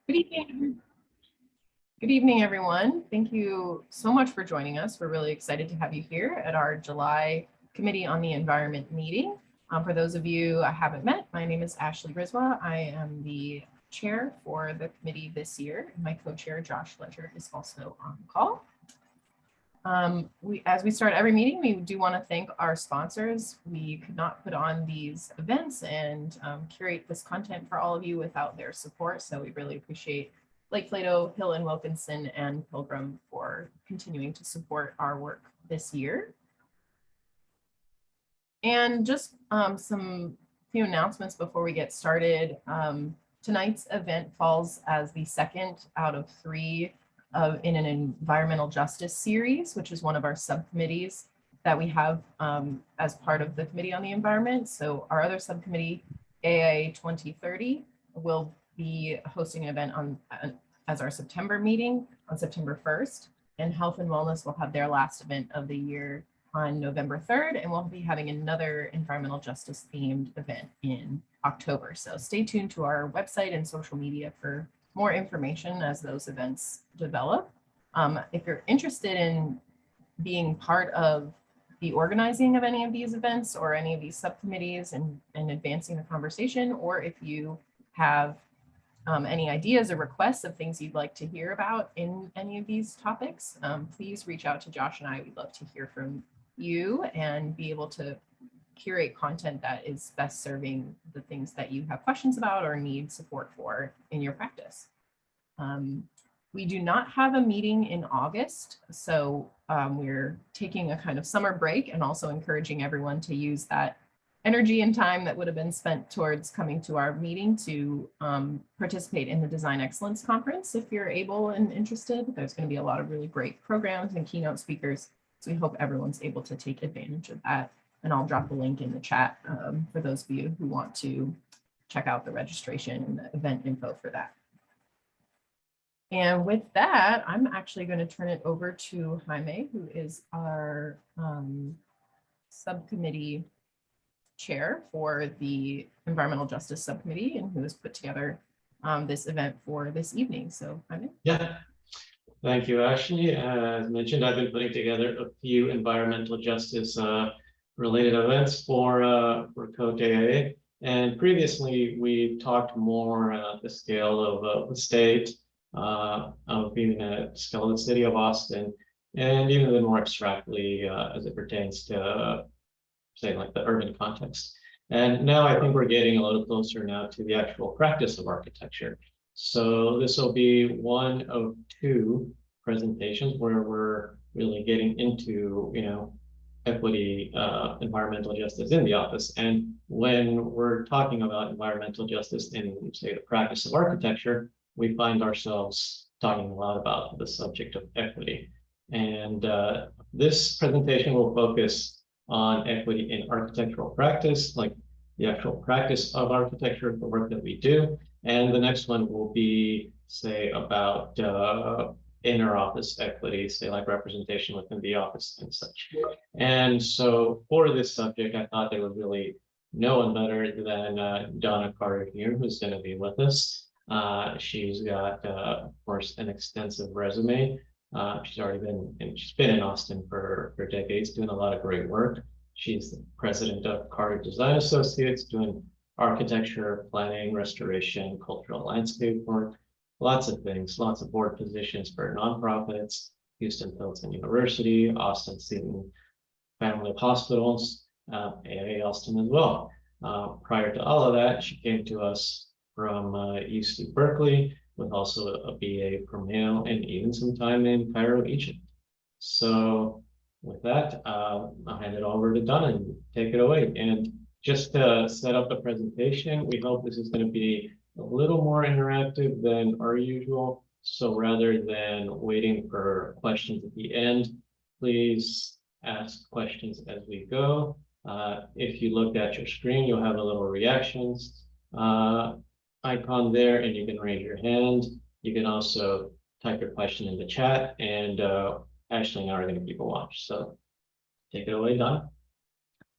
Good evening. Good evening, everyone. Thank you so much for joining us. We're really excited to have you here at our July Committee on the Environment meeting. For those of you I haven't met, my name is Ashley Rizwa. I am the chair for the committee this year. My co-chair, Josh Ledger, is also on the call. As we start every meeting, we do want to thank our sponsors. We could not put on these events and curate this content for all of you without their support. So we really appreciate Lake Plato, Hill and Wilkinson, and Pilgrim for continuing to support our work this year. And just some few announcements before we get started. Tonight's event falls as the second out of 3 in an environmental justice series, which is one of our subcommittees that we have as part of the Committee on the Environment. So our other subcommittee, AIA 2030, will be hosting an event as our September meeting on September 1st, and Health and Wellness will have their last event of the year on November 3rd, and we'll be having another environmental justice themed event in October. So stay tuned to our website and social media for more information as those events develop. If you're interested in being part of the organizing of any of these events or any of these subcommittees and advancing the conversation, or if you have any ideas or requests of things you'd like to hear about in any of these topics, please reach out to Josh and I. We'd love to hear from you and be able to curate content that is best serving the things that you have questions about or need support for in your practice. We do not have a meeting in August, so we're taking a kind of summer break and also encouraging everyone to use that energy and time that would have been spent towards coming to our meeting to participate in the Design Excellence Conference if you're able and interested. There's going to be a lot of really great programs and keynote speakers, so we hope everyone's able to take advantage of that. And I'll drop the link in the chat for those of you who want to check out the registration and the event info for that. And with that, I'm actually going to turn it over to Jaime, who is our subcommittee chair for the Environmental Justice Subcommittee and who has put together this event for this evening. So Jaime. Yeah, thank you, Ashley. As mentioned, I've been putting together a few environmental justice related events for COTE AIA. And previously, we talked more at the scale of the state, of being a scale of the city of Austin, and even then more abstractly as it pertains to, say, like the urban context. And now I think we're getting a little closer now to the actual practice of architecture. So this will be one of 2 presentations where we're really getting into, equity, environmental justice in the office. And when we're talking about environmental justice in, say, the practice of architecture, we find ourselves talking a lot about the subject of equity. And this presentation will focus on equity in architectural practice, like the actual practice of architecture, the work that we do. And the next one will be, say, about inner office equity, say like representation within the office and such. And so for this subject, I thought there was really no one better than Donna Carter here, who's going to be with us. She's got, of course, an extensive resume. She's been in Austin for decades, doing a lot of great work. She's the president of Carter Design Associates, doing architecture, planning, restoration, cultural landscape work, lots of things, lots of board positions for nonprofits, Houston Pilsen University, Austin Seton Family Hospitals, AIA Austin as well. Prior to all of that, she came to us from UC Berkeley with also a BA from Yale and even some time in Cairo, Egypt. So with that, I'll hand it over to Donna and take it away. And just to set up the presentation, we hope this is going to be a little more interactive than our usual. So rather than waiting for questions at the end, please ask questions as we go. If you look at your screen, you'll have a little reactions icon there, and you can raise your hand. You can also type your question in the chat, and Ashley and I are going to keep a watch. So take it away, Donna.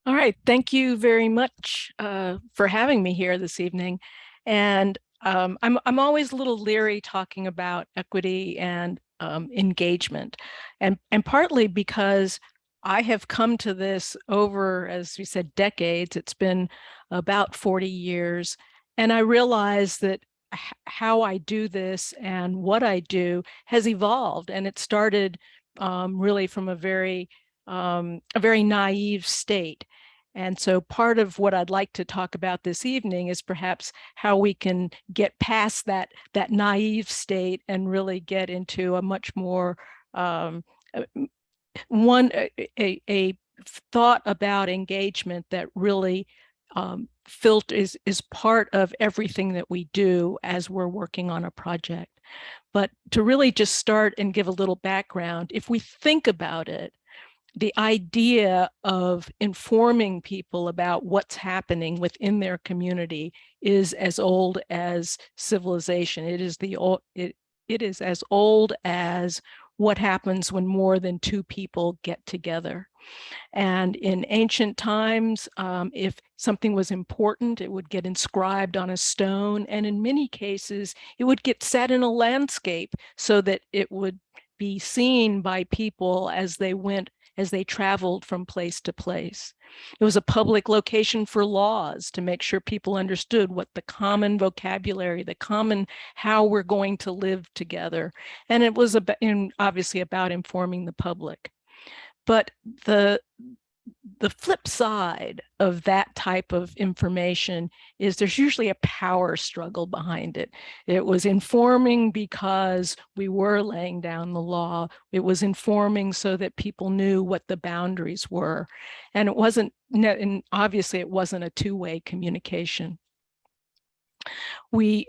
All right, thank you very much for having me here this evening. And I'm always a little leery talking about equity and engagement, and partly because I have come to this over, as we said, decades. It's been about 40 years, and I realize that how I do this and what I do has evolved, and it started really from a very naive state. And so part of what I'd like to talk about this evening is perhaps how we can get past that naive state and really get into a much more a thought about engagement that really is part of everything that we do as we're working on a project. But to really just start and give a little background, if we think about it, the idea of informing people about what's happening within their community is as old as civilization. It is as old as what happens when more than two people get together. And in ancient times, if something was important, it would get inscribed on a stone. And in many cases, it would get set in a landscape so that it would be seen by people as they traveled from place to place. It was a public location for laws to make sure people understood what the common vocabulary, the common how we're going to live together. And it was obviously about informing the public. But the flip side of that type of information is there's usually a power struggle behind it. It was informing because we were laying down the law. It was informing so that people knew what the boundaries were. And it wasn't, and obviously it wasn't a two-way communication. We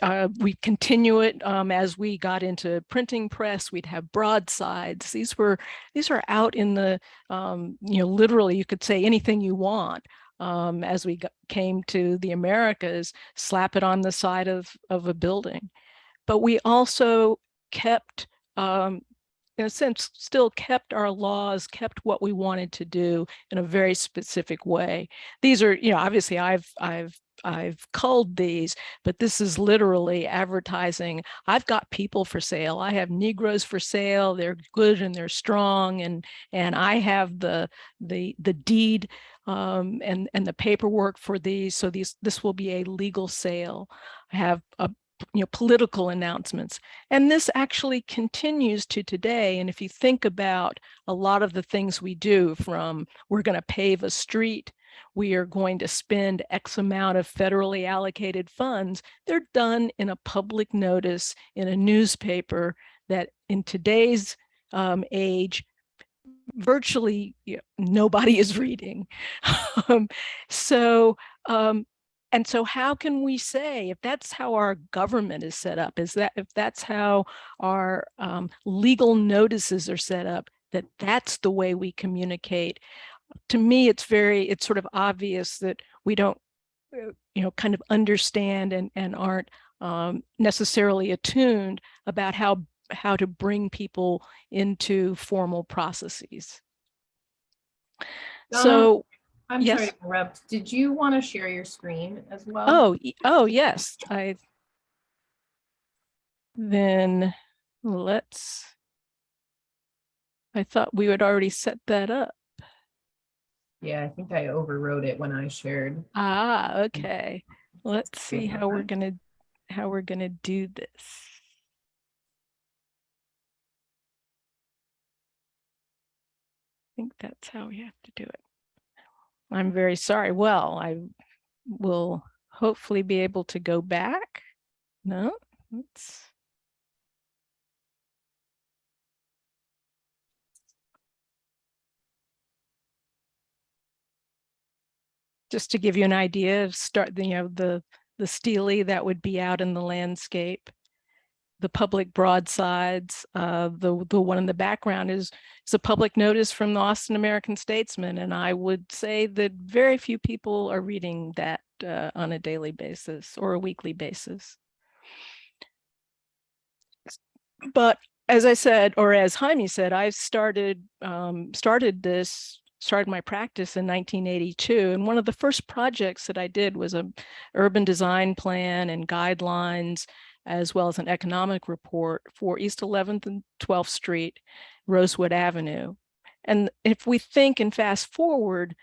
continue it as we got into printing press. We'd have broadsides. These are out in the literally you could say anything you want. As we came to the Americas, slap it on the side of a building. But we also kept in a sense, still kept our laws, kept what we wanted to do in a very specific way. These are, obviously I've culled these, but this is literally advertising. I've got people for sale. I have Negroes for sale. They're good and they're strong, and I have the deed and the paperwork for these. So this will be a legal sale. I have political announcements. And this actually continues to today. And if you think about a lot of the things we do, from we're going to pave a street, we are going to spend X amount of federally allocated funds, they're done in a public notice in a newspaper that in today's age, virtually nobody is reading. And so how can we say, if that's how our government is set up, if that's how our legal notices are set up, that that's the way we communicate? To me, it's sort of obvious that we don't, kind of understand and aren't necessarily attuned about how to bring people into formal processes. Donna, So I'm yes. sorry to interrupt. Did you want to share your screen as well? Oh yes. I thought we had already set that up. Yeah, I think I overwrote it when I shared. Okay. Let's see how we're gonna do this. I think that's how we have to do it. I'm very sorry. Well, I will hopefully be able to go back. No, let's. Just to give you an idea of the stele that would be out in the landscape, the public broadsides. The one in the background is a public notice from the Austin American-Statesman, and I would say that very few people are reading that on a daily basis or a weekly basis. But as I said, or as Jaime said, I started this started my practice in 1982. And one of the first projects that I did was a urban design plan and guidelines, as well as an economic report for East 11th and 12th Street, Rosewood Avenue. And if we think and fast forward,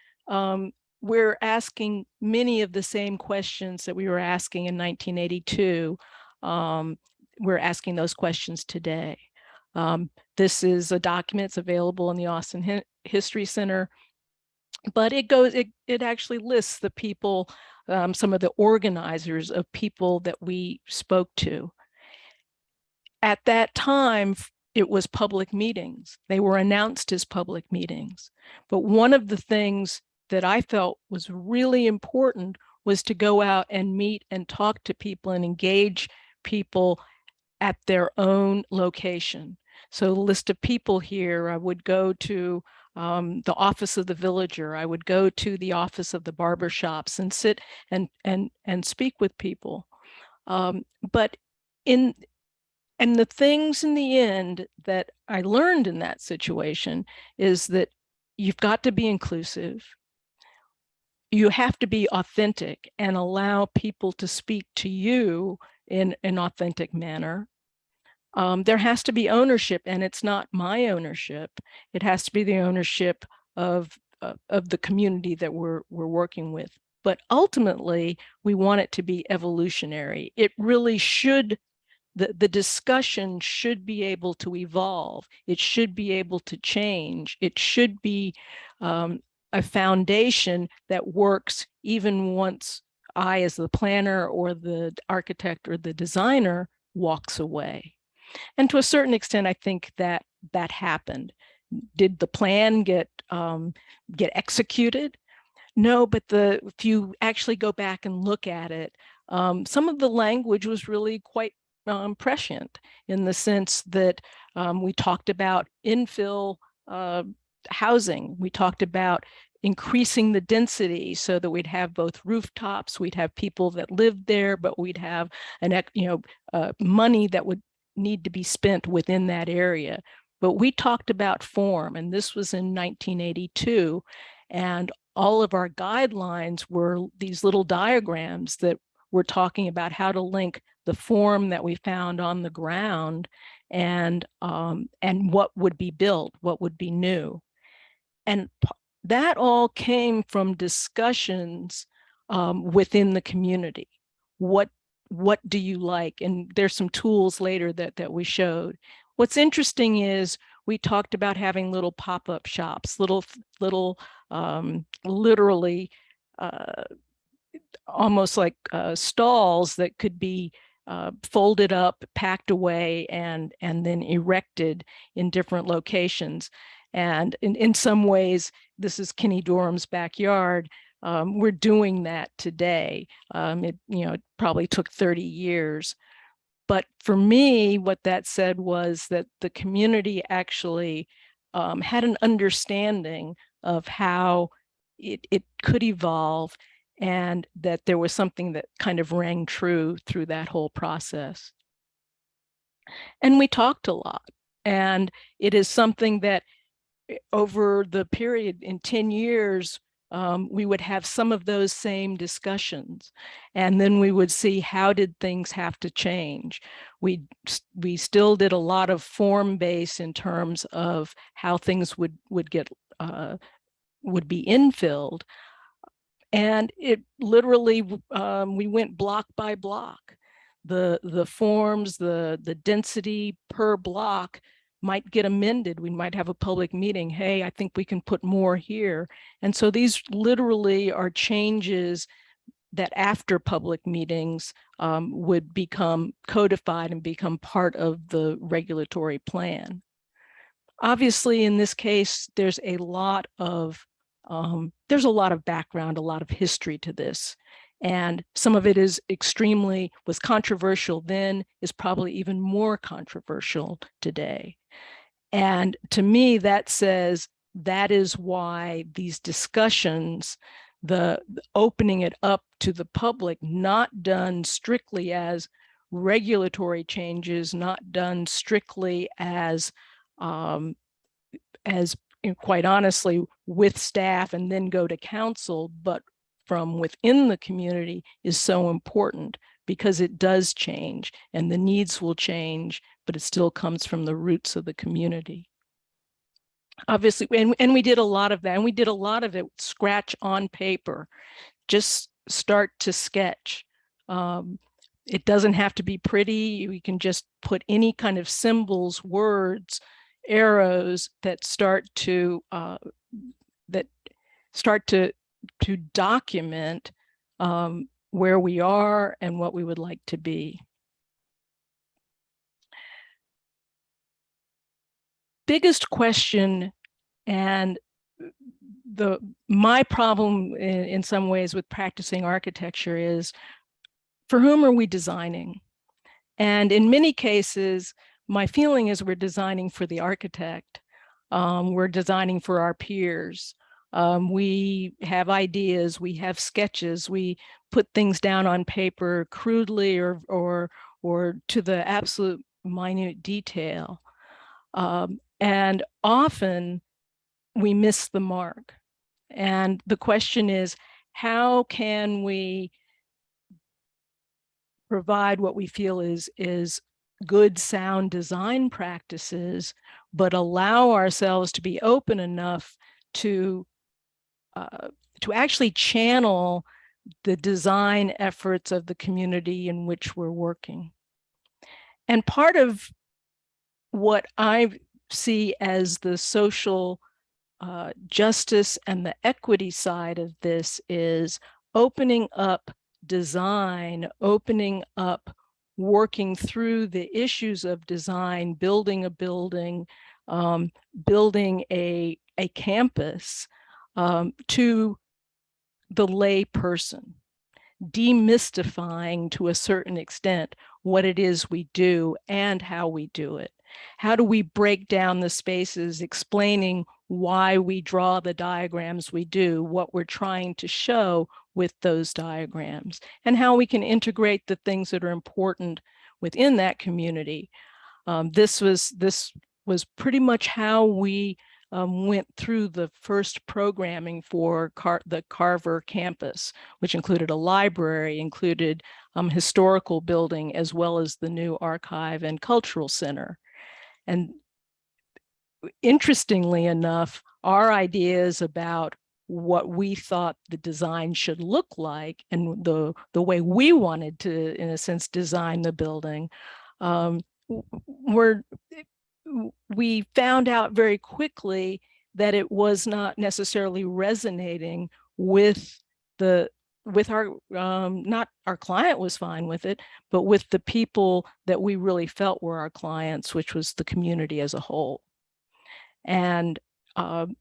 we're asking many of the same questions that we were asking in 1982. We're asking those questions today. This is a document that's available in the Austin History Center, but it actually lists the people, some of the organizers of people that we spoke to. At that time, it was public meetings. They were announced as public meetings. But one of the things that I felt was really important was to go out and meet and talk to people and engage people at their own location. So the list of people here, I would go to the office of the villager. I would go to the office of the barber shops and sit and speak with people. And the things in the end that I learned in that situation is that you've got to be inclusive. You have to be authentic and allow people to speak to you in an authentic manner. There has to be ownership, and it's not my ownership. It has to be the ownership of the community that we're working with. But ultimately, we want it to be evolutionary. It really should. The discussion should be able to evolve. It should be able to change. It should be a foundation that works even once I, as the planner or the architect or the designer, walks away. And to a certain extent, I think that happened. Did the plan get executed? No, but if you actually go back and look at it, some of the language was really quite prescient, in the sense that we talked about infill housing. We talked about increasing the density so that we'd have both rooftops, we'd have people that lived there, but we'd have money that would need to be spent within that area. But we talked about form, and this was in 1982, and all of our guidelines were these little diagrams that were talking about how to link the form that we found on the ground and what would be built, what would be new. And that all came from discussions within the community. What do you like? And there's some tools later that we showed. What's interesting is we talked about having little pop-up shops, little literally almost like stalls that could be folded up, packed away, and then erected in different locations. And in some ways, this is Kenny Dorham's backyard. We're doing that today. It probably took 30 years. But for me, what that said was that the community actually had an understanding of how it could evolve, and that there was something that kind of rang true through that whole process. And we talked a lot. And it is something that over the period in 10 years, we would have some of those same discussions. And then we would see, how did things have to change? We still did a lot of form-based in terms of how things would be infilled. And it literally, we went block by block. The forms, the density per block might get amended. We might have a public meeting. Hey, I think we can put more here. And so these literally are changes that after public meetings would become codified and become part of the regulatory plan. Obviously, in this case, there's a lot of background, a lot of history to this. And some of it was controversial then, is probably even more controversial today. And to me, that says that is why these discussions, the opening it up to the public, not done strictly as regulatory changes, not done strictly as quite honestly, with staff and then go to council, but from within the community is so important because it does change and the needs will change, but it still comes from the roots of the community. Obviously, and we did a lot of that, and we did a lot of it scratch on paper, just start to sketch. It doesn't have to be pretty. We can just put any kind of symbols, words, arrows that start to document where we are and what we would like to be. Biggest question, and my problem in some ways with practicing architecture is, for whom are we designing? And in many cases, my feeling is we're designing for the architect. We're designing for our peers. We have ideas, we have sketches, we put things down on paper crudely or to the absolute minute detail. And often we miss the mark. And the question is, how can we provide what we feel is good sound design practices, but allow ourselves to be open enough to actually channel the design efforts of the community in which we're working. And part of what I see as the social justice and the equity side of this is opening up design, opening up, working through the issues of design, building a building, building a campus to the lay person, demystifying to a certain extent what it is we do and how we do it. How do we break down the spaces, explaining why we draw the diagrams we do, what we're trying to show with those diagrams, and how we can integrate the things that are important within that community. This was pretty much how we went through the first programming for the Carver campus, which included a library, included historical building, as well as the new archive and cultural center. And interestingly enough, our ideas about what we thought the design should look like and the way we wanted to, in a sense, design the building, we found out very quickly that it was not necessarily resonating with our, not our client was fine with it, but with the people that we really felt were our clients, which was the community as a whole. And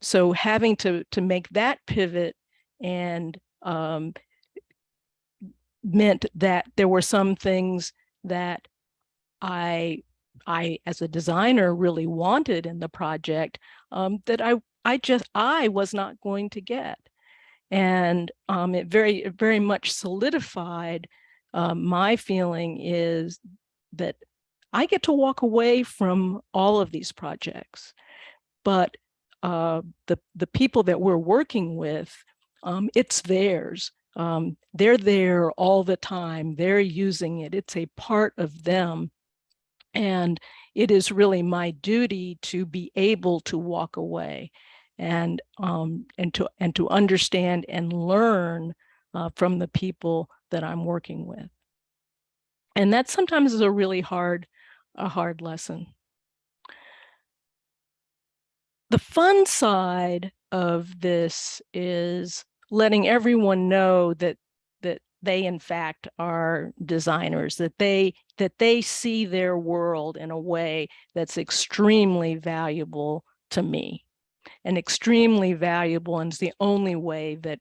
so having to make that pivot and meant that there were some things that I as a designer really wanted in the project that I was not going to get. And it very much solidified my feeling is that I get to walk away from all of these projects, but the people that we're working with, it's theirs. They're there all the time. They're using it. It's a part of them. And it is really my duty to be able to walk away and to understand and learn from the people that I'm working with. And that sometimes is a really hard lesson. The fun side of this is letting everyone know that they in fact are designers, that they see their world in a way that's extremely valuable to me, and extremely valuable, and it's the only way that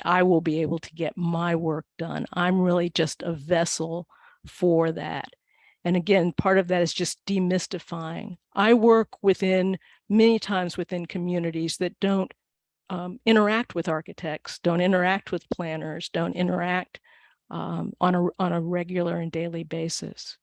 I will be able to get my work done. I'm really just a vessel for that. And again, part of that is just demystifying. I work many times within communities that don't interact with architects, don't interact with planners, don't interact on a regular and daily basis.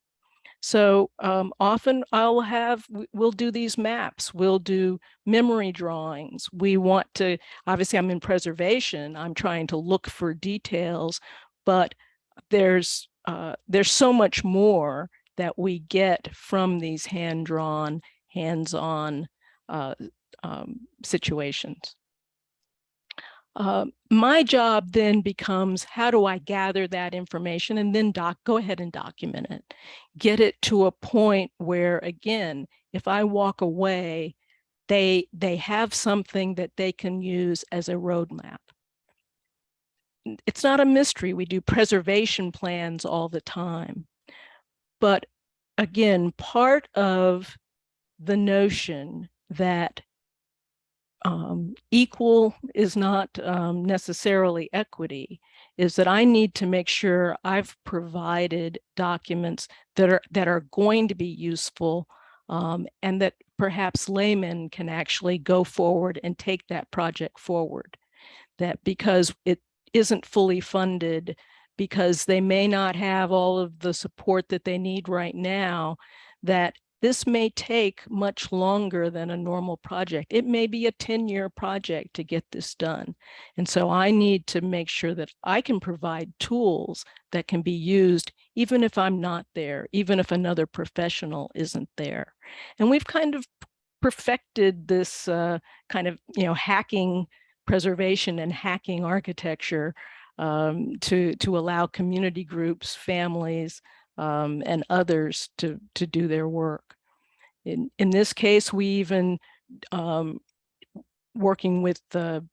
So often we'll do these maps, we'll do memory drawings. We want to, obviously I'm in preservation, I'm trying to look for details, but there's so much more that we get from these hand-drawn, hands-on situations. My job then becomes, how do I gather that information and then go ahead and document it, get it to a point where, again, if I walk away, they have something that they can use as a roadmap. It's not a mystery. We do preservation plans all the time. But again, part of the notion that equal is not necessarily equity is that I need to make sure I've provided documents that are going to be useful, and that perhaps laymen can actually go forward and take that project forward. That because it isn't fully funded, because they may not have all of the support that they need right now, that this may take much longer than a normal project. It may be a 10-year project to get this done. And so I need to make sure that I can provide tools that can be used even if I'm not there, even if another professional isn't there. And we've kind of perfected this kind of, hacking preservation and hacking architecture to allow community groups, families, and others to do their work. In this case, we even working with the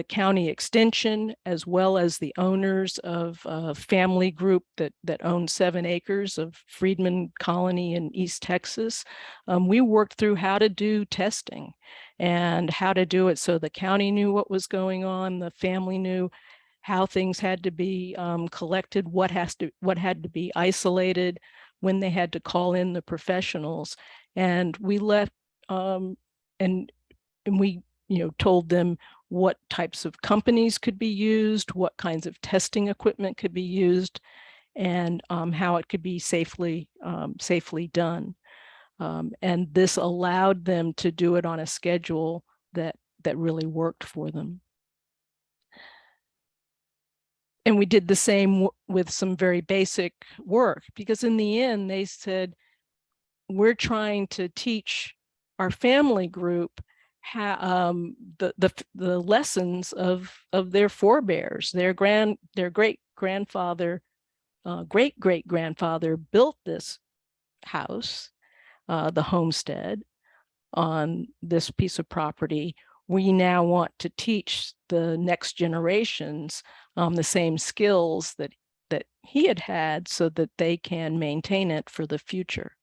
county extension, as well as the owners of a family group that owns 7 acres of Freedman Colony in East Texas. We worked through how to do testing and how to do it so the county knew what was going on, the family knew how things had to be collected, what had to be isolated, when they had to call in the professionals. And we let and we told them what types of companies could be used, what kinds of testing equipment could be used, and how it could be safely done. And this allowed them to do it on a schedule that really worked for them. And we did the same with some very basic work, because in the end, they said, we're trying to teach our family group how, the lessons of their forebears. Their great-grandfather, great-great-grandfather built this house, the homestead, on this piece of property. We now want to teach the next generations the same skills that he had so that they can maintain it for the future.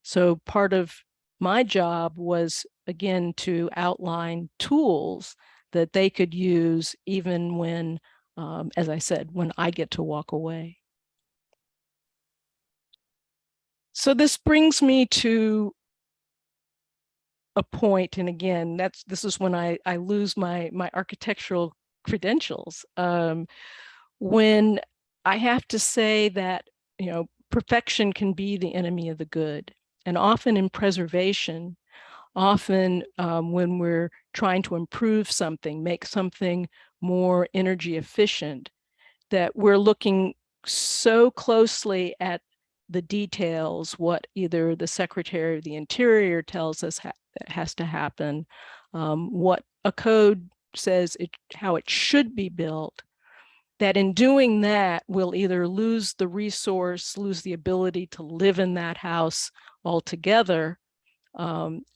So part of my job was, again, to outline tools that they could use even when, as I said, when I get to walk away. So this brings me to a point, and again, this is when I lose my architectural credentials, when I have to say that perfection can be the enemy of the good. And often in preservation, often when we're trying to improve something, make something more energy efficient, that we're looking so closely at the details, what either the Secretary of the Interior tells us that has to happen, what a code says how it should be built, that in doing that, we'll either lose the resource, lose the ability to live in that house altogether,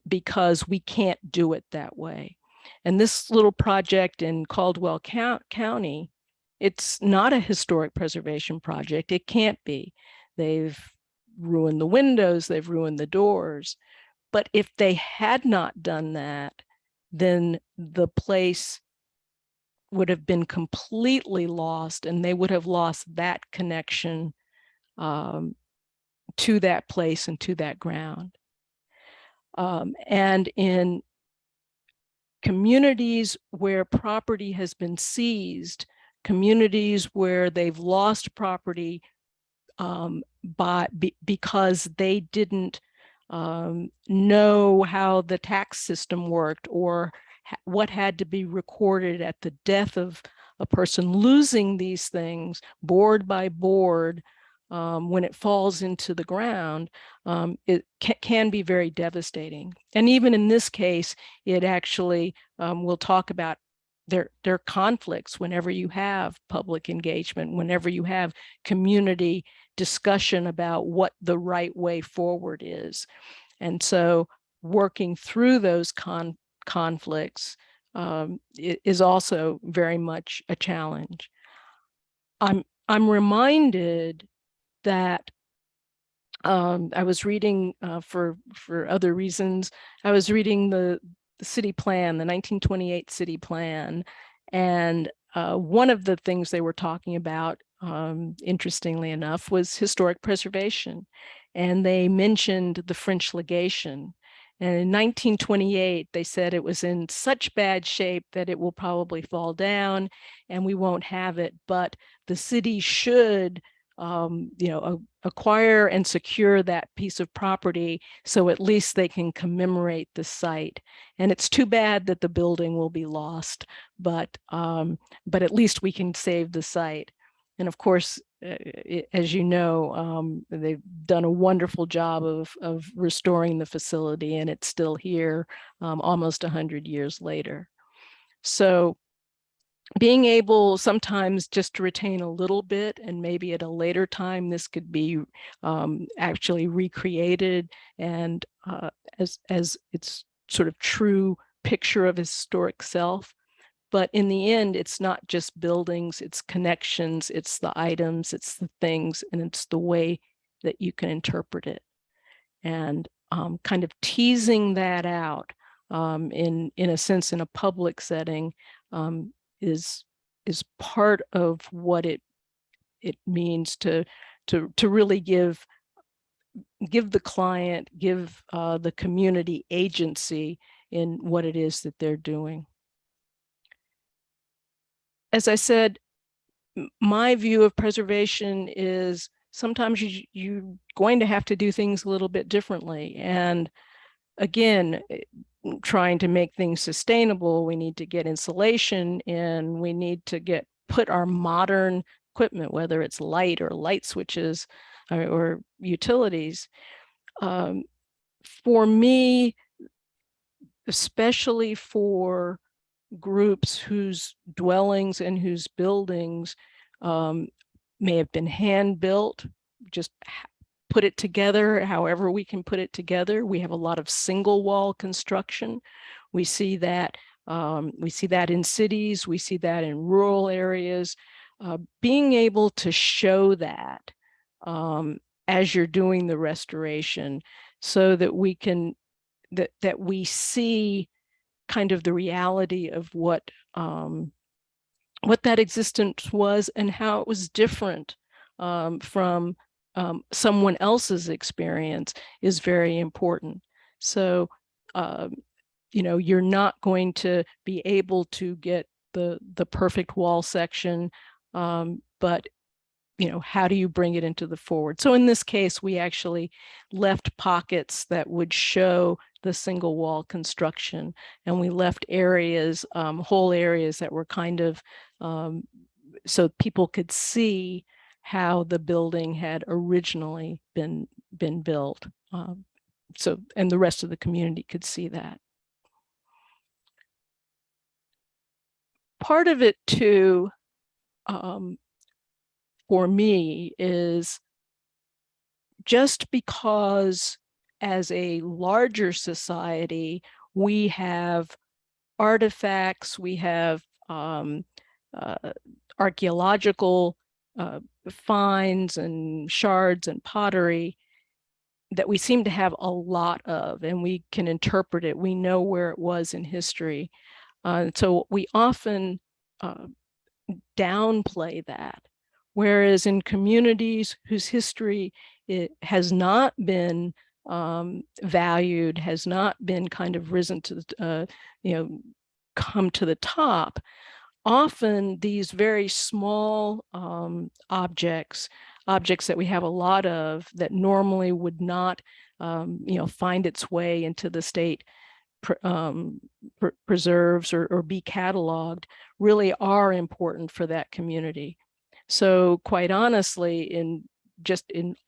because we can't do it that way. And this little project in Caldwell County, it's not a historic preservation project. It can't be. They've ruined the windows, they've ruined the doors. But if they had not done that, then the place would have been completely lost, and they would have lost that connection to that place and to that ground. And in communities where property has been seized, communities where they've lost property because they didn't know how the tax system worked, or what had to be recorded at the death of a person, losing these things board by board. When it falls into the ground, it can be very devastating. And even in this case, it actually, we'll talk about, there are conflicts whenever you have public engagement, whenever you have community discussion about what the right way forward is. And so working through those conflicts is also very much a challenge. I'm reminded that I was reading for other reasons. I was reading the city plan, the 1928 city plan, and one of the things they were talking about, interestingly enough, was historic preservation, and they mentioned the French legation. And in 1928, they said it was in such bad shape that it will probably fall down, and we won't have it. But the city should acquire and secure that piece of property, so at least they can commemorate the site. And it's too bad that the building will be lost, but at least we can save the site. And of course, as you know, they've done a wonderful job of restoring the facility, and it's still here almost 100 years later. So being able sometimes just to retain a little bit, and maybe at a later time this could be actually recreated, and as its sort of true picture of historic self. But in the end, it's not just buildings, it's connections, it's the items, it's the things, and it's the way that you can interpret it. And kind of teasing that out in a sense in a public setting is part of what it means to really give the client, give the community agency in what it is that they're doing. As I said, my view of preservation is sometimes you're going to have to do things a little bit differently. And again, trying to make things sustainable, we need to get insulation in, we need to put our modern equipment, whether it's light or light switches or utilities. For me, especially for groups whose dwellings and whose buildings may have been hand built, just put it together however we can put it together. We have a lot of single wall construction. We see that in cities, we see that in rural areas. Being able to show that as you're doing the restoration, so that we can that we see kind of the reality of what that existence was and how it was different from someone else's experience is very important. So, you're not going to be able to get the perfect wall section, but how do you bring it into the forward? So in this case, we actually left pockets that would show the single wall construction, and we left areas, whole areas that were kind of, so people could see how the building had originally been built. And the rest of the community could see that. Part of it too, for me, is just because as a larger society, we have artifacts, we have archaeological finds and shards and pottery that we seem to have a lot of, and we can interpret it. We know where it was in history. So we often downplay that. Whereas in communities whose history it has not been valued, has not been kind of risen to the, come to the top, often these very small objects objects that we have a lot of that normally would not, find its way into the state preserves or be cataloged, really are important for that community. So quite honestly, in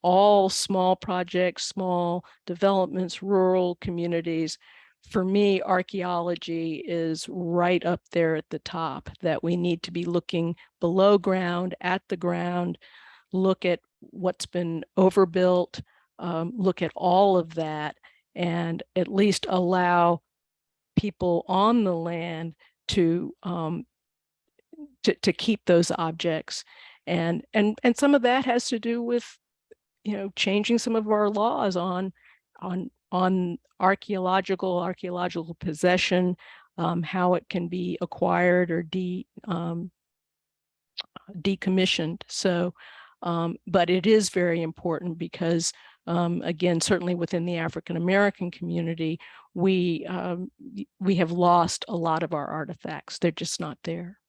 all small projects, small developments, rural communities, for me, archaeology is right up there at the top, that we need to be looking below ground, at the ground, look at what's been overbuilt, look at all of that, and at least allow people on the land to keep those objects. And some of that has to do with, changing some of our laws on archaeological possession, how it can be acquired or decommissioned. So, but it is very important because, again, certainly within the African American community, we have lost a lot of our artifacts. They're just not there.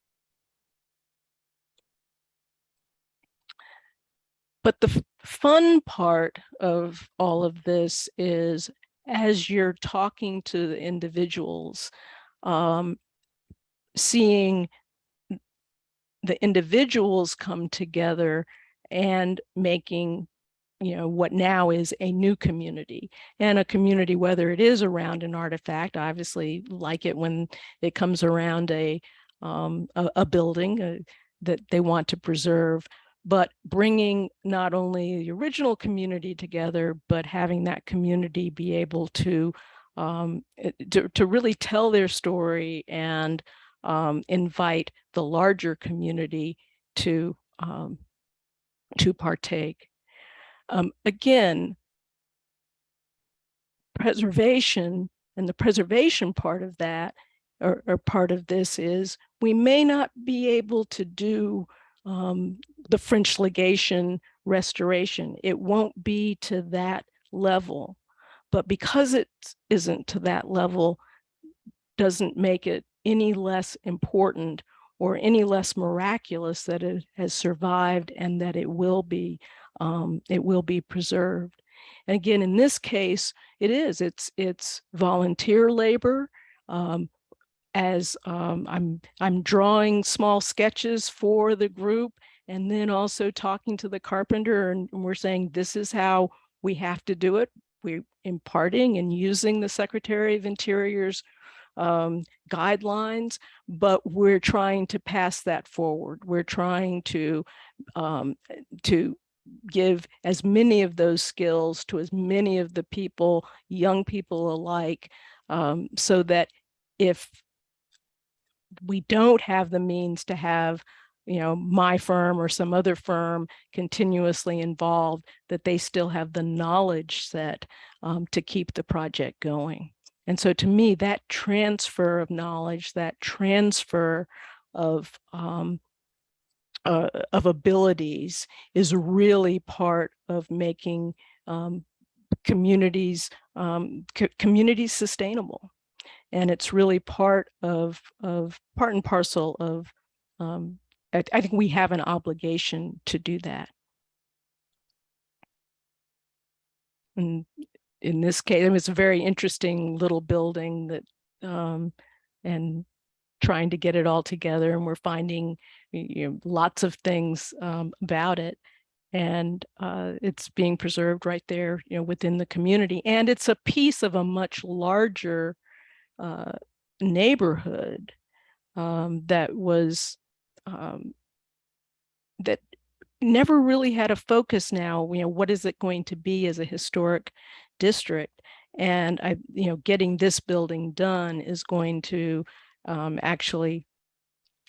But the fun part of all of this is, as you're talking to the individuals, seeing the individuals come together and making, what now is a new community, and a community, whether it is around an artifact, obviously like it when it comes around a building that they want to preserve, but bringing not only the original community together, but having that community be able to really tell their story and invite the larger community to partake. Again, preservation, and the preservation part of that, or part of this, is we may not be able to do the French legation restoration. It won't be to that level, but because it isn't to that level, doesn't make it any less important or any less miraculous that it has survived and that it will be preserved. And again, in this case, it's volunteer labor. As I'm drawing small sketches for the group, and then also talking to the carpenter, and we're saying this is how we have to do it. We're imparting and using the Secretary of Interior's guidelines, but we're trying to pass that forward. We're trying to give as many of those skills to as many of the people, young people alike, so that if we don't have the means to have, my firm or some other firm continuously involved, that they still have the knowledge set to keep the project going. And so to me, that transfer of knowledge, that transfer of abilities is really part of making communities sustainable. And it's really part and parcel of, I think we have an obligation to do that. And in this case, it's a very interesting little building that, and trying to get it all together, and we're finding lots of things about it, and it's being preserved right there within the community, and it's a piece of a much larger neighborhood that was that never really had a focus. Now, what is it going to be as a historic district? And getting this building done is going to actually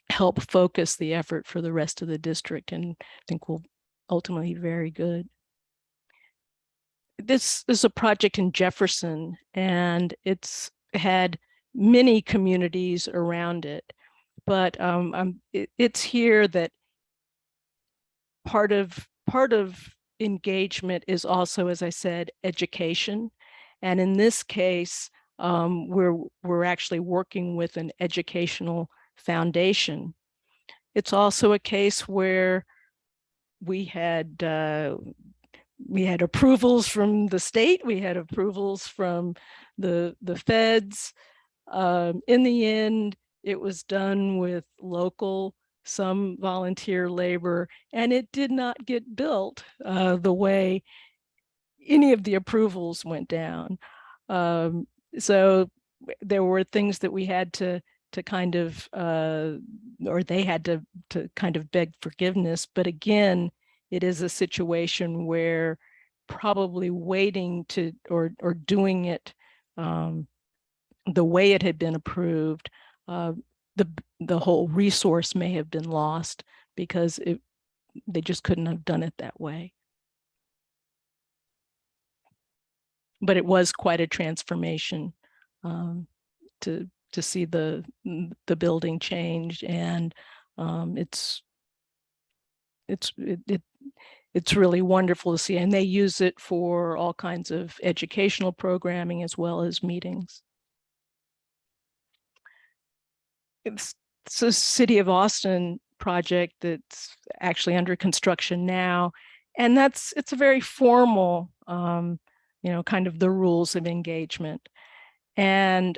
help focus the effort for the rest of the district, and I think will ultimately be very good. This is a project in Jefferson, and it's had many communities around it, but it's here that part of engagement is also, as I said, education. And in this case, we're actually working with an educational foundation. It's also a case where we had approvals from the state, we had approvals from the feds. In the end, it was done with local, some volunteer labor, and it did not get built the way any of the approvals went down. So there were things that we had to kind of, or they had to kind of beg forgiveness. But again, it is a situation where probably waiting to, or doing it the way it had been approved, the whole resource may have been lost because they just couldn't have done it that way. But it was quite a transformation to see the building change, and it's really wonderful to see. And they use it for all kinds of educational programming as well as meetings. It's a City of Austin project that's actually under construction now, and it's a very formal, kind of the rules of engagement. And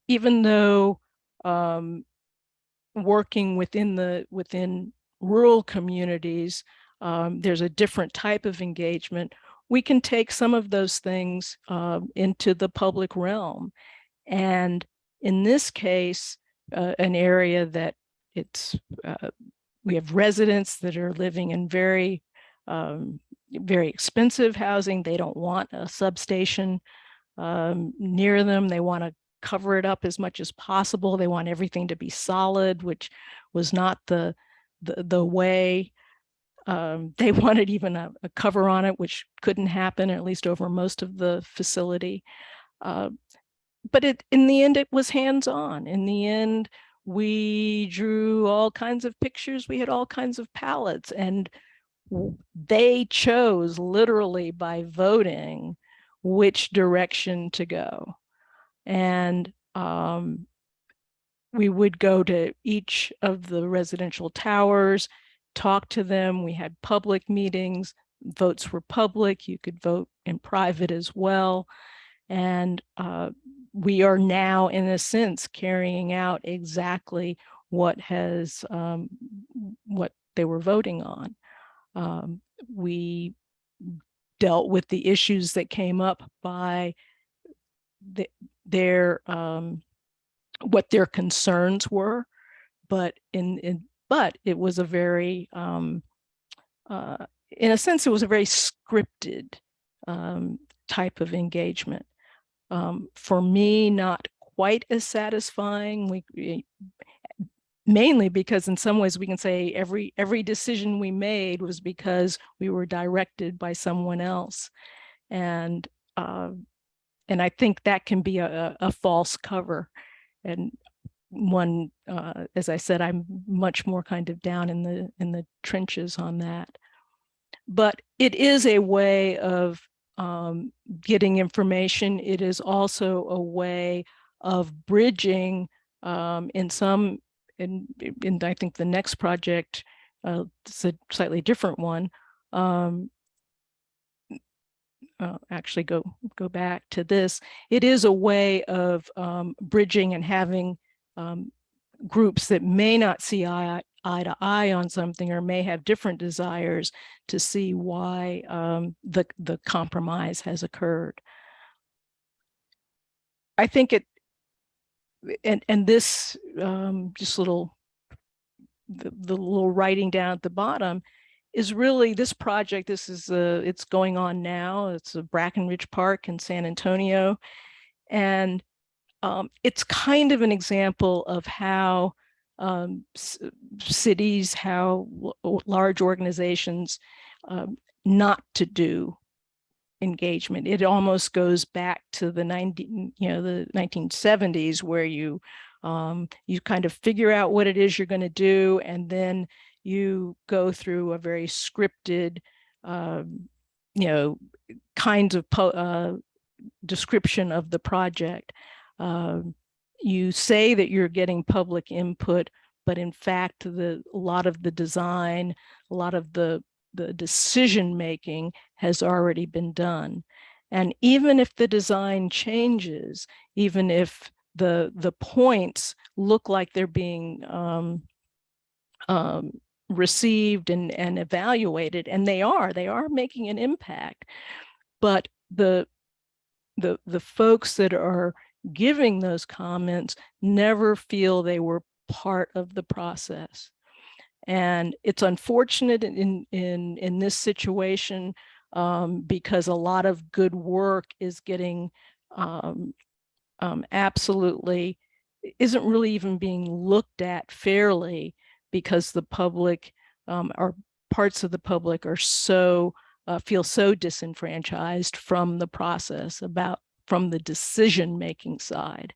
even though working within rural communities, there's a different type of engagement, we can take some of those things into the public realm. And in this case, an area that we have residents that are living in very expensive housing. They don't want a substation near them. They want to cover it up as much as possible. They want everything to be solid, which was not the way. They wanted even a cover on it, which couldn't happen, at least over most of the facility. But in the end, it was hands-on. In the end, we drew all kinds of pictures. We had all kinds of palettes, and they chose literally by voting which direction to go. And we would go to each of the residential towers, talk to them. We had public meetings. Votes were public. You could vote in private as well. And we are now, in a sense, carrying out exactly what they were voting on. We dealt with the issues that came up by what their concerns were, but it was a very, in a sense, it was a very scripted type of engagement. For me, not quite as satisfying. Mainly because in some ways we can say every decision we made was because we were directed by someone else, and I think that can be a false cover. And one, as I said, I'm much more kind of down in the trenches on that. But it is a way of getting information. It is also a way of bridging in I think the next project, it's a slightly different one. Actually, go back to this. It is a way of bridging and having groups that may not see eye to eye on something, or may have different desires, to see why the compromise has occurred. I think and this just the little writing down at the bottom is really this project. This is it's going on now. It's a Brackenridge Park in San Antonio, and it's kind of an example of how cities, how large organizations not to do engagement. It almost goes back to the 1970s, where you kind of figure out what it is you're going to do, and then you go through a very scripted, kinds of description of the project. You say that you're getting public input, but in fact, a lot of the design, a lot of the decision making has already been done. And even if the design changes, even if the points look like they're being received and evaluated, and they are making an impact, but the folks that are giving those comments never feel they were part of the process. And it's unfortunate in this situation because a lot of good work is getting absolutely isn't really even being looked at fairly because the public or parts of the public are so feel so disenfranchised from the process from the decision-making side.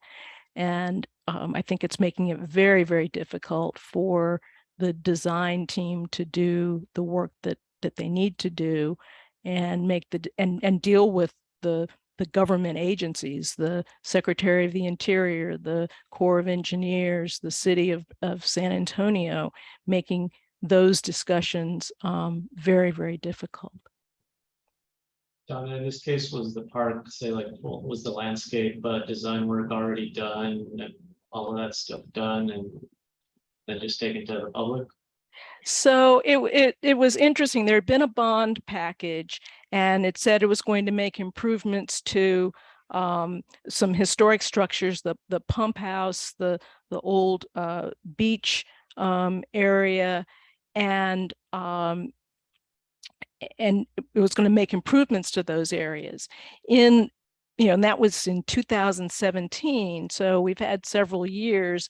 And I think it's making it very, very difficult for the design team to do the work that they need to do and make and deal with the government agencies, the Secretary of the Interior, the Corps of Engineers, the city of San Antonio, making those discussions very, very difficult. Donna, in this case, was the park, say, like, was the landscape design work already done and all of that stuff done and then just taken to the public? So it was interesting. There had been a bond package, and it said it was going to make improvements to some historic structures, the pump house, the old beach area, and it was going to make improvements to those areas. And that was in 2017. So we've had several years,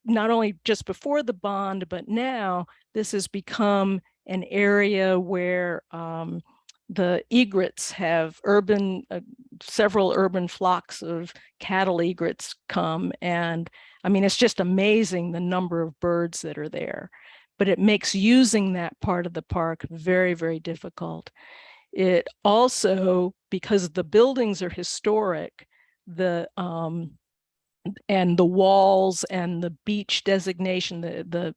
not only just before the bond, but now this has become an area where the egrets have several urban flocks of cattle egrets come. And I mean, it's just amazing the number of birds that are there. But it makes using that part of the park very, very difficult. It also, because the buildings are historic, and the walls and the beach designation, the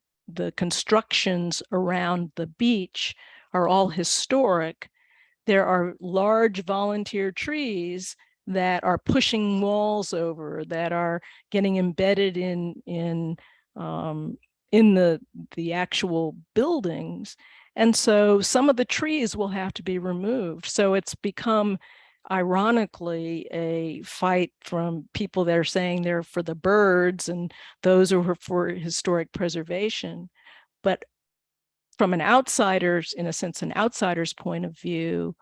constructions around the beach are all historic. There are large volunteer trees that are pushing walls over, that are getting embedded in the actual buildings. And so some of the trees will have to be removed. So it's become, ironically, a fight from people that are saying they're for the birds and those who are for historic preservation. But from an outsider's, in a sense, an outsider's point of view,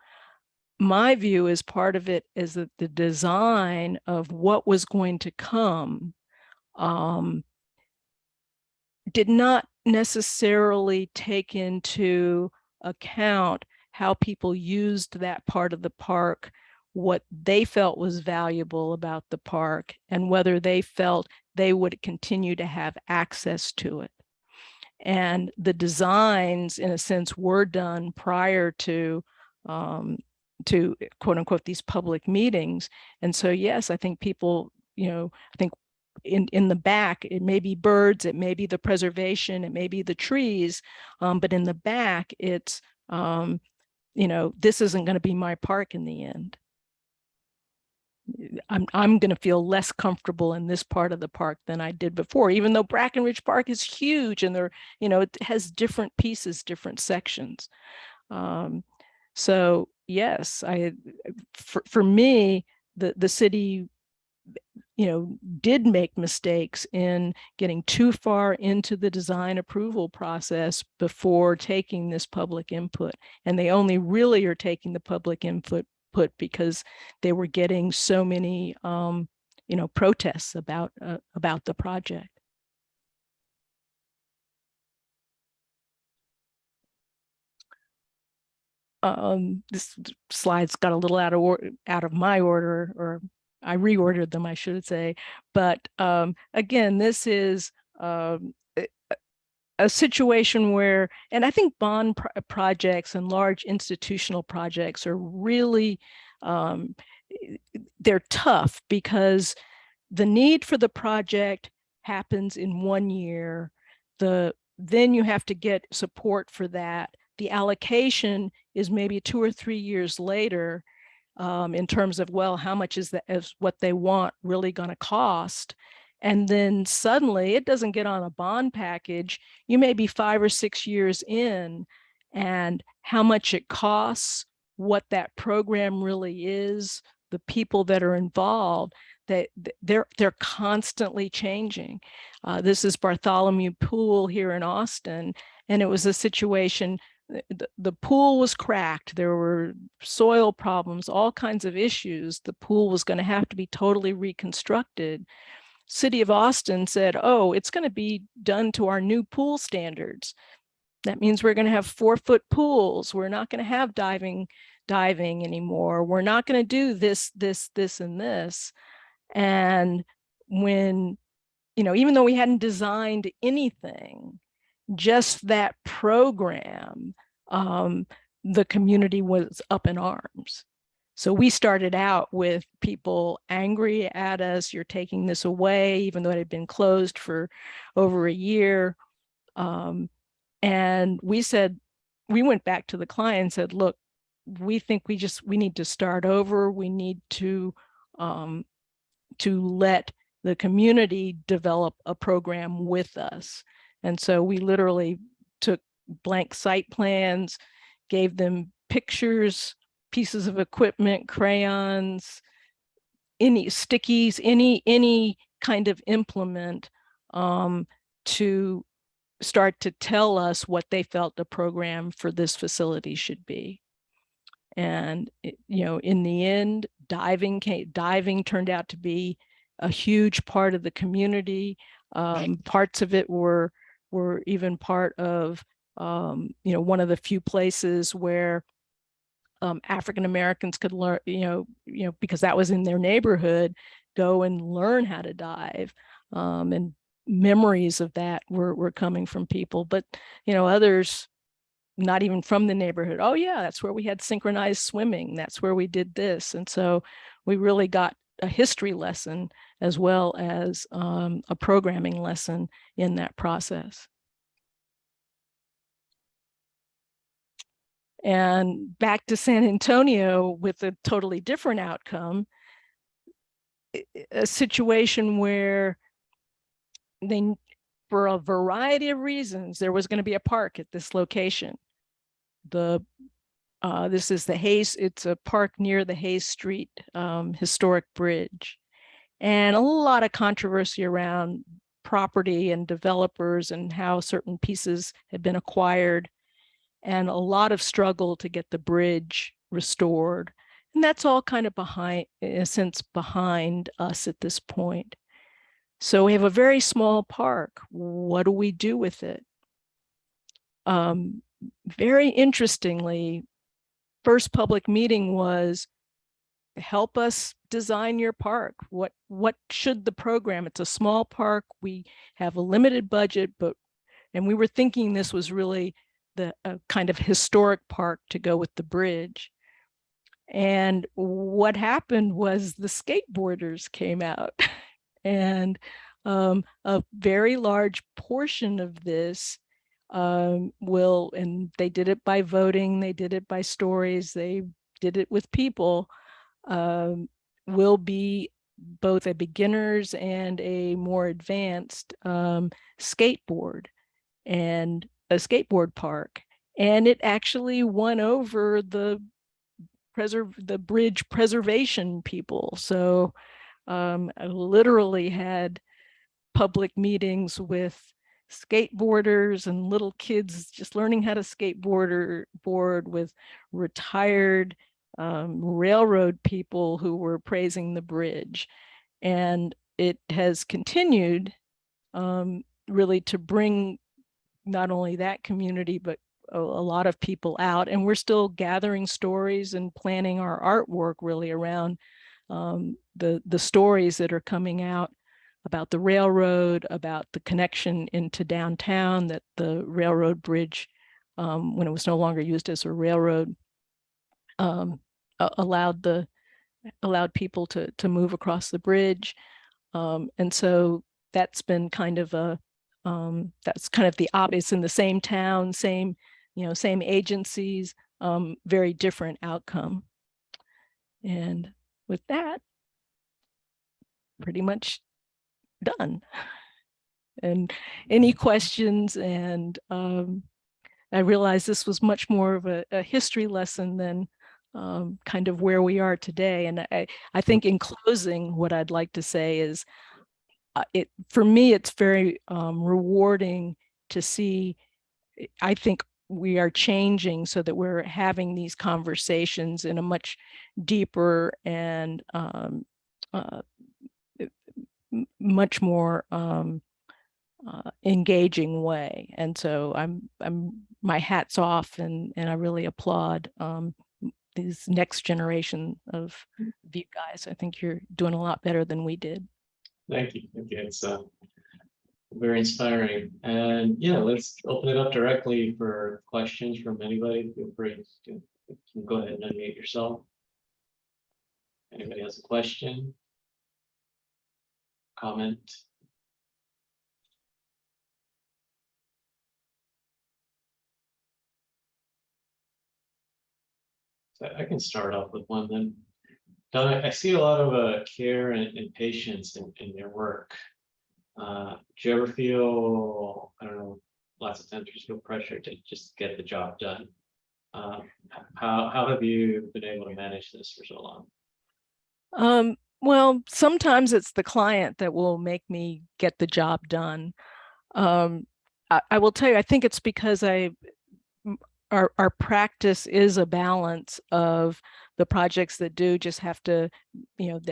my view is part of it is that the design of what was going to come did not necessarily take into account how people used that part of the park, what they felt was valuable about the park, and whether they felt they would continue to have access to it. And the designs, in a sense, were done prior to quote unquote these public meetings. And so, yes, I think people, I think in the back, it may be birds, it may be the preservation, it may be the trees, but in the back, it's, this isn't going to be my park in the end. I'm going to feel less comfortable in this part of the park than I did before, even though Brackenridge Park is huge and it has different pieces, different sections. So yes, for me, the city, did make mistakes in getting too far into the design approval process before taking this public input. And they only really are taking the public input because they were getting so many, protests about the project. This slide's got a little out of my order, or I reordered them, I should say. But again, this is a situation where, and I think bond projects and large institutional projects are really, they're tough because the need for the project happens in 1 year. then you have to get support for that. The allocation is maybe 2 or 3 years later, in terms of, well, how much is what they want really going to cost? And then suddenly it doesn't get on a bond package. You may be 5 or 6 years in, and how much it costs, what that program really is, the people that are involved, that they're constantly changing. This is Bartholomew Pool here in Austin, and it was a situation. The pool was cracked. There were soil problems, all kinds of issues. The pool was going to have to be totally reconstructed. City of Austin said, oh, it's going to be done to our new pool standards. That means we're going to have 4-foot pools. We're not going to have diving anymore. We're not going to do this, and this. And when, even though we hadn't designed anything, just that program, the community was up in arms. So we started out with people angry at us. You're taking this away, even though it had been closed for over a year. And we went back to the client and said, look, we think we need to start over. We need to let the community develop a program with us. And so we literally took blank site plans, gave them pictures, pieces of equipment, crayons, any stickies, any kind of implement, to start to tell us what they felt the program for this facility should be. And in the end, diving turned out to be a huge part of the community. Parts of it were even part of one of the few places where African Americans could learn, because that was in their neighborhood, go and learn how to dive. And memories of that were coming from people, but others not even from the neighborhood. Oh yeah, that's where we had synchronized swimming. That's where we did this. And so we really got a history lesson as well as a programming lesson in that process. And back to San Antonio with a totally different outcome, a situation where for a variety of reasons, there was going to be a park at this location. This is the Hayes, it's a park near the Hayes Street historic bridge. And a lot of controversy around property and developers and how certain pieces had been acquired, and a lot of struggle to get the bridge restored. And that's all kind of behind us at this point. So we have a very small park. What do we do with it? Very interestingly, first public meeting was, help us design your park. What should the program? It's a small park. We have a limited budget, and we were thinking this was really the kind of historic park to go with the bridge. And what happened was the skateboarders came out. And a very large portion of this and they did it by voting, they did it by stories, they did it with people, will be both a beginner's and a more advanced skateboard and a skateboard park. And it actually won over the bridge preservation people. So I literally had public meetings with skateboarders and little kids just learning how to skateboard with retired railroad people who were praising the bridge. And it has continued really to bring not only that community, but a lot of people out. And we're still gathering stories and planning our artwork really around the stories that are coming out about the railroad, about the connection into downtown, that the railroad bridge, when it was no longer used as a railroad, allowed people to move across the bridge. And so that's been kind of a That's kind of the obvious in the same town, same, same agencies, very different outcome. And with that, pretty much done. And any questions? And I realized this was much more of a history lesson than kind of where we are today. And I think in closing, what I'd like to say is, for me, it's very rewarding to see. I think we are changing so that we're having these conversations in a much deeper and much more engaging way. And so my hat's off, and I really applaud these next generation of you guys. I think you're doing a lot better than we did. Thank you. It's very inspiring. And yeah, let's open it up directly for questions from anybody. Feel free to go ahead and unmute yourself. Anybody has a question? Comment? So I can start off with one then. Donna, I see a lot of care and patience in your work. Do you ever feel, I don't know, lots of times you feel pressure to just get the job done? How have you been able to manage this for so long? Well, sometimes it's the client that will make me get the job done. I will tell you, I think it's because our practice is a balance of the projects that do just have to,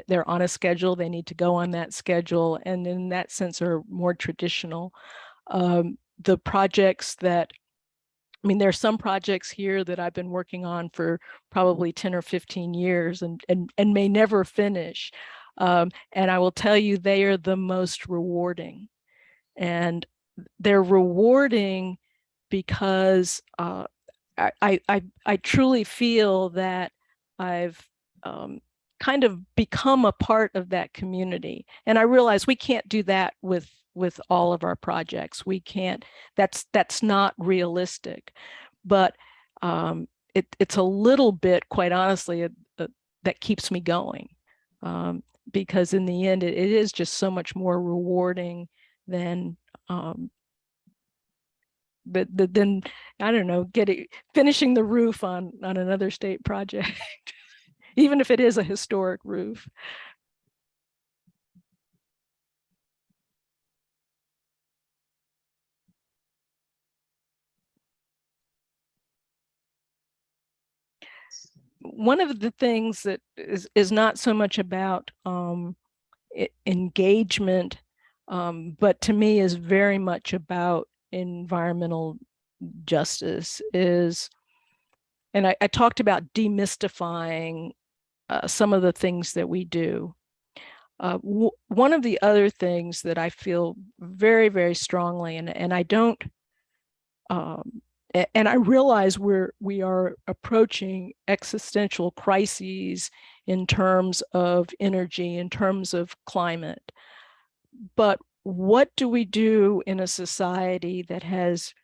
they're on a schedule, they need to go on that schedule, and in that sense are more traditional. The projects that, there are some projects here that I've been working on for probably 10 or 15 years and may never finish. And I will tell you, they are the most rewarding. And they're rewarding because I truly feel that I've kind of become a part of that community. And I realize we can't do that with all of our projects. We can't, that's not realistic. But it's a little bit, quite honestly, that keeps me going. Because in the end, it is just so much more rewarding than then I don't know, finishing the roof on another state project, even if it is a historic roof. One of the things that is not so much about engagement, but to me is very much about environmental justice is, and I talked about demystifying some of the things that we do. One of the other things that I feel very, very strongly, and I don't, and I realize we are approaching existential crises in terms of energy, in terms of climate. But what do we do in a society that has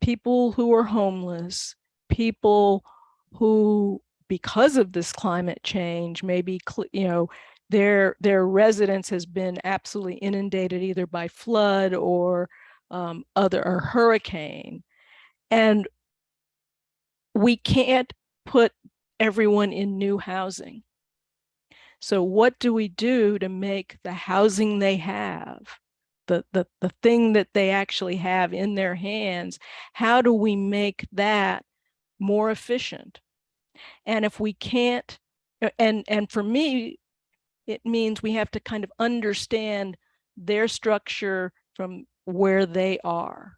people who are homeless, people who, because of this climate change, maybe, their residence has been absolutely inundated either by flood or or hurricane. And we can't put everyone in new housing. So what do we do to make the housing they have, the thing that they actually have in their hands, how do we make that more efficient? And if we can't, and for me, it means we have to kind of understand their structure from where they are.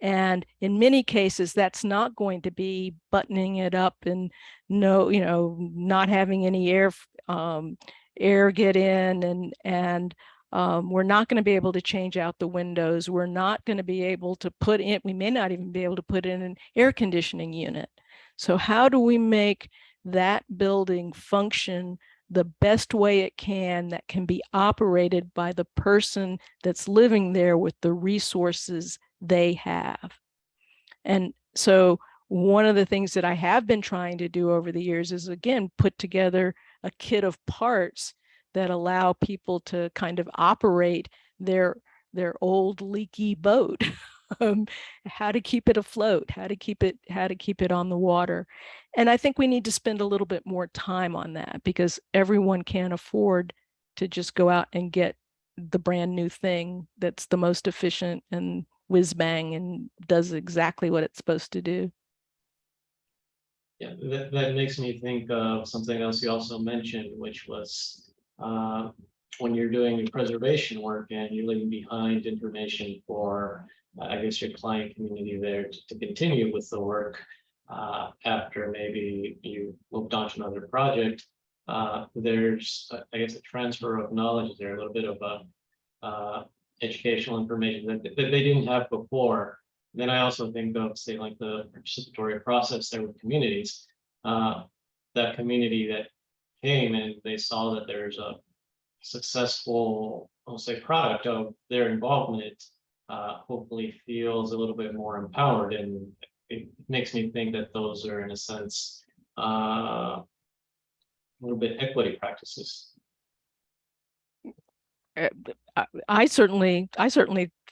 And in many cases, that's not going to be buttoning it up and not having any air get in, and we're not going to be able to change out the windows. We're not going to be able to we may not even be able to put in an air conditioning unit. So how do we make that building function the best way it can, that can be operated by the person that's living there with the resources they have. And so one of the things that I have been trying to do over the years is, again, put together a kit of parts that allow people to kind of operate their old leaky boat. How to keep it afloat, how to keep it on the water. And I think we need to spend a little bit more time on that, because everyone can't afford to just go out and get the brand new thing that's the most efficient and whiz bang and does exactly what it's supposed to do. Yeah, that makes me think of something else you also mentioned, which was when you're doing your preservation work and you're leaving behind information for, I guess, your client community there to continue with the work after maybe you moved on to another project. There's, I guess, a transfer of knowledge there, a little bit of a educational information that they didn't have before. Then I also think of, say, like the participatory process there with communities. That community that came and they saw that there's a successful, I'll say, product of their involvement, hopefully feels a little bit more empowered. And it makes me think that those are, in a sense, a little bit equity practices. I certainly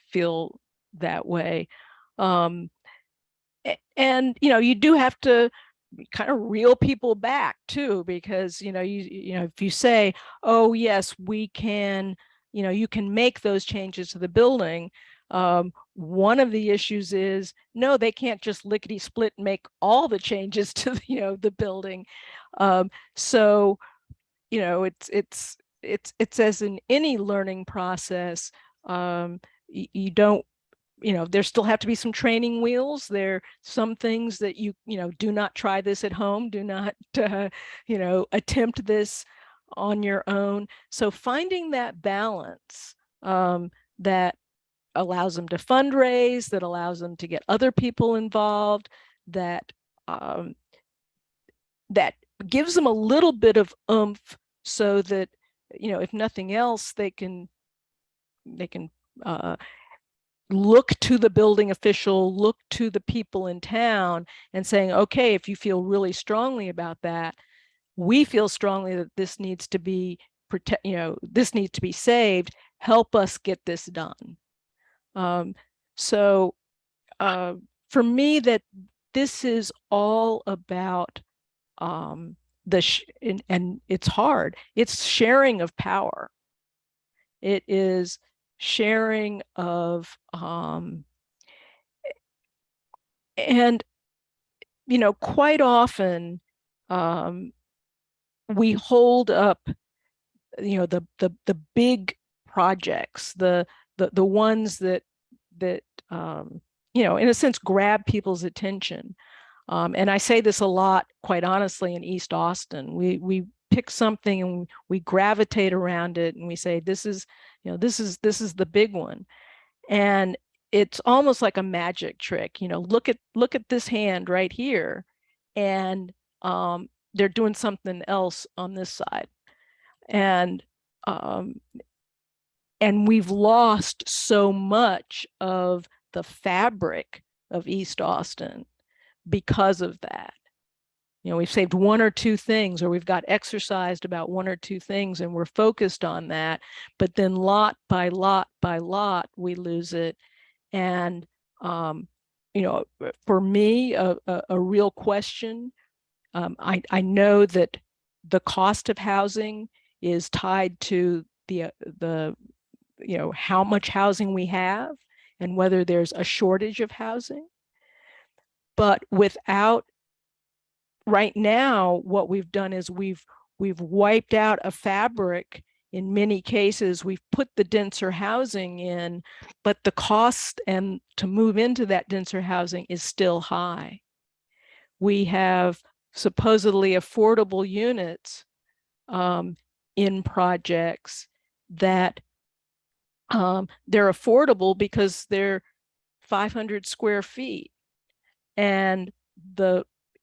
feel that way. And you do have to kind of reel people back too, because you know if you say, oh yes, we can, you can make those changes to the building, one of the issues is, no, they can't just lickety split and make all the changes to the building. So it's as in any learning process, you don't, there still have to be some training wheels. There are some things that you do not try this at home, do not attempt this on your own. So finding that balance that allows them to fundraise, that allows them to get other people involved, that that gives them a little bit of oomph, so that if nothing else, they can look to the building official, look to the people in town and saying, okay, if you feel really strongly about that, we feel strongly that this needs to be this needs to be saved, help us get this done. So for me, that this is all about and it's hard, it's sharing of power. It is sharing of and quite often we hold up the big projects, the ones that in a sense grab people's attention. And I say this a lot, quite honestly, in East Austin. We pick something and we gravitate around it and we say, this is the big one. And it's almost like a magic trick. Look at this hand right here, and they're doing something else on this side. And we've lost so much of the fabric of East Austin because of that. We've saved one or two things, or we've got exercised about one or two things, and we're focused on that. But then lot by lot by lot, we lose it. And, for me, a real question, I know that the cost of housing is tied to the how much housing we have and whether there's a shortage of housing. But right now, what we've done is we've wiped out a fabric. In many cases, we've put the denser housing in, but the cost and to move into that denser housing is still high. We have supposedly affordable units in projects that they're affordable because they're 500 square feet. And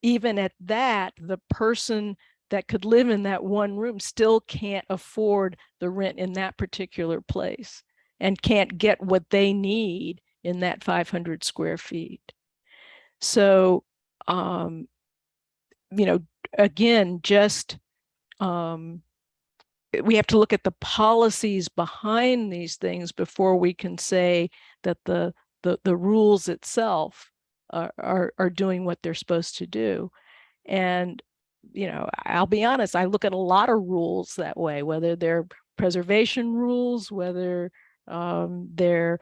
even at that, the person that could live in that one room still can't afford the rent in that particular place and can't get what they need in that 500 square feet. So, you know, again, just we have to look at the policies behind these things before we can say that the rules itself are doing what they're supposed to do. And, you know, I'll be honest, I look at a lot of rules that way, whether they're preservation rules, whether they're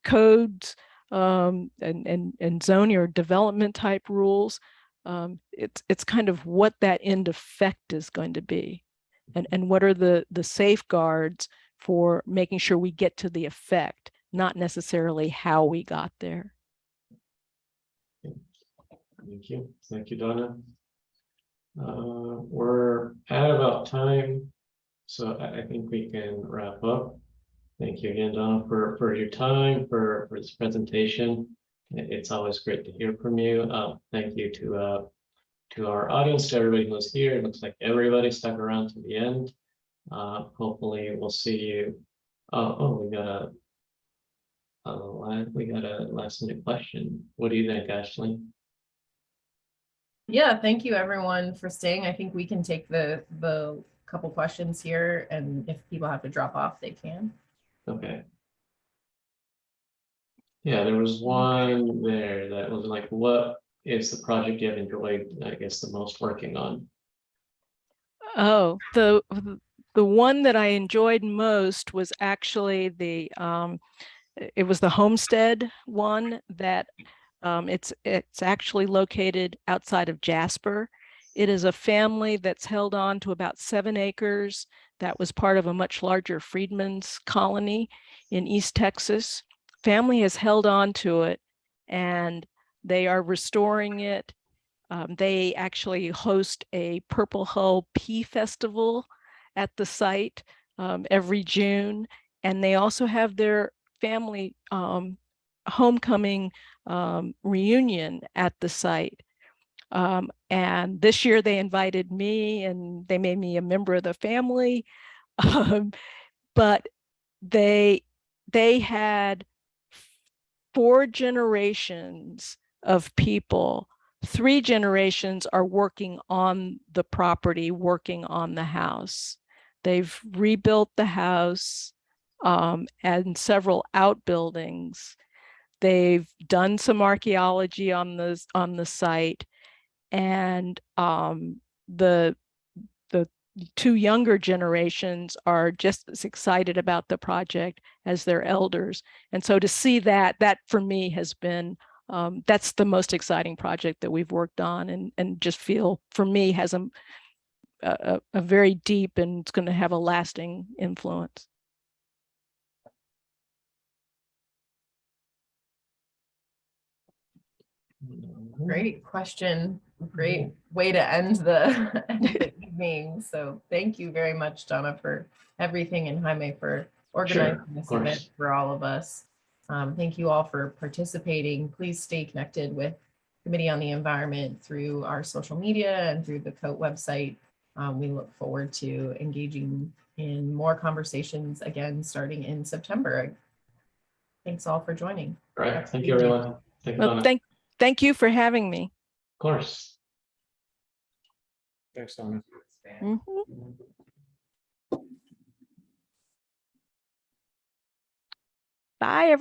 codes and zoning or development type rules. It's kind of what that end effect is going to be. And what are the safeguards for making sure we get to the effect, not necessarily how we got there. Thank you, Donna. We're at about time, so I think we can wrap up. Thank you again, Donna, for your time, for this presentation. It's always great to hear from you. Thank you to our audience, to everybody who's here. It looks like everybody stuck around to the end. Hopefully we'll see you. We got a last minute question. What do you think, Ashley? Yeah, thank you everyone for staying. I think we can take the couple questions here, and if people have to drop off, they can. Okay. Yeah, there was one there that was like, what is the project you have enjoyed, I guess, the most working on? Oh, the one that I enjoyed most was actually it was the homestead one that it's actually located outside of Jasper. It is a family that's held on to about 7 acres that was part of a much larger freedmen's colony in East Texas. Family has held on to it and they are restoring it. They actually host a Purple Hull Pea Festival at the site every June. And they also have their family homecoming reunion at the site. And this year they invited me and they made me a member of the family. But they had 4 generations of people. 3 generations are working on the property, working on the house. They've rebuilt the house and several outbuildings. They've done some archaeology on the site, and the 2 younger generations are just as excited about the project as their elders. And so to see that for me has been, that's the most exciting project that we've worked on, and just feel for me has a very deep, and it's going to have a lasting influence. Great question. Great way to end the evening. So thank you very much, Donna, for everything, and Jaime for organizing this event for all of us. Thank you all for participating. Please stay connected with Committee on the Environment through our social media and through the COTE website. We look forward to engaging in more conversations again starting in September. Thanks all for joining. All right. Thank you, everyone. Thank you for having me. Of course. Thanks, Donna. Bye, everyone.